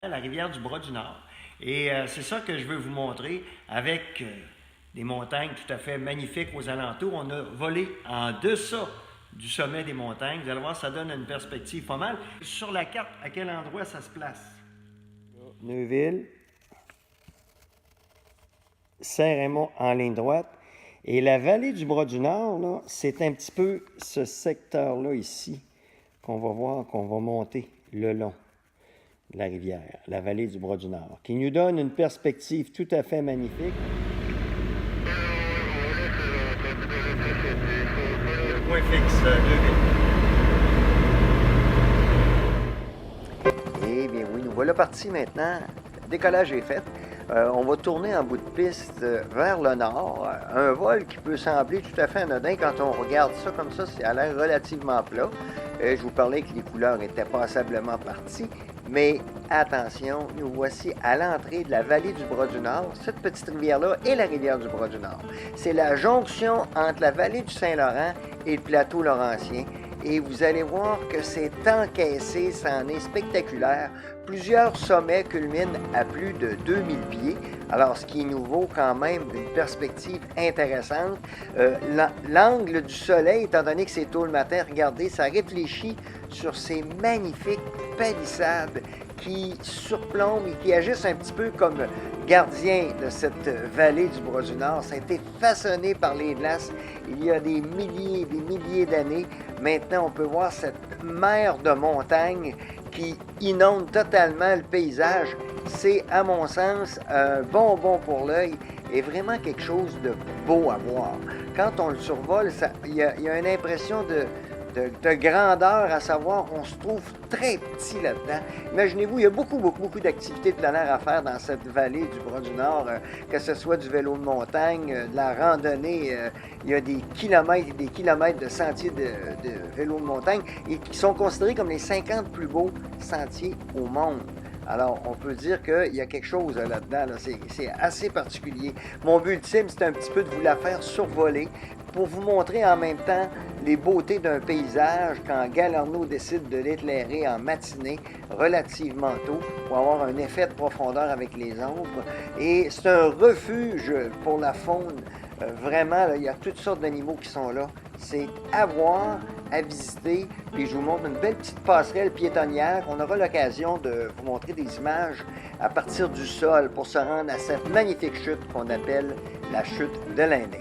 La rivière du Bras-du-Nord. Et c'est ça que je veux vous montrer avec des montagnes tout à fait magnifiques aux alentours. On a volé en deçà du sommet des montagnes. Vous allez voir, ça donne une perspective pas mal. Sur la carte, à quel endroit ça se place? Neuville, Saint-Raymond en ligne droite. Et la vallée du Bras-du-Nord, c'est un petit peu ce secteur-là ici qu'on va voir, qu'on va monter le long de la rivière, la vallée du Bras-du-Nord, qui nous donne une perspective tout à fait magnifique. Le point fixe, Neuville. Eh bien oui, nous voilà partis maintenant. Le décollage est fait. On va tourner en bout de piste vers le nord. Un vol qui peut sembler tout à fait anodin quand on regarde ça comme ça, c'est à l'air relativement plat. Je vous parlais que les couleurs étaient passablement parties, mais attention, nous voici à l'entrée de la vallée du Bras-du-Nord. Cette petite rivière-là est la rivière du Bras-du-Nord. C'est la jonction entre la vallée du Saint-Laurent et le plateau laurentien. Et vous allez voir que c'est encaissé, ça en est spectaculaire. Plusieurs sommets culminent à plus de 2000 pieds, alors ce qui nous vaut quand même une perspective intéressante. L'angle du soleil, étant donné que c'est tôt le matin, regardez, ça réfléchit sur ces magnifiques palissades qui surplombent et qui agissent un petit peu comme gardiens de cette vallée du Bras-du-Nord. Ça a été façonné par les glaces il y a des milliers et des milliers d'années. Maintenant, on peut voir cette mer de montagnes qui inonde totalement le paysage. C'est, à mon sens, un bonbon pour l'œil et vraiment quelque chose de beau à voir. Quand on le survole, il y a une impression de grandeur, à savoir qu'on se trouve très petit là-dedans. Imaginez-vous, il y a beaucoup d'activités de plein air à faire dans cette vallée du Bras-du-Nord, que ce soit du vélo de montagne, de la randonnée. Il y a des kilomètres et des kilomètres de sentiers de vélo de montagne et qui sont considérés comme les 50 plus beaux sentiers au monde. Alors, on peut dire qu'il y a quelque chose là-dedans, c'est assez particulier. Mon but ultime, c'est un petit peu de vous la faire survoler pour vous montrer en même temps les beautés d'un paysage quand Galerno décide de l'éclairer en matinée relativement tôt pour avoir un effet de profondeur avec les ombres. Et c'est un refuge pour la faune. Vraiment, là, il y a toutes sortes d'animaux qui sont là. C'est à voir, à visiter. Puis je vous montre une belle petite passerelle piétonnière. On aura l'occasion de vous montrer des images à partir du sol pour se rendre à cette magnifique chute qu'on appelle la chute de l'Indien.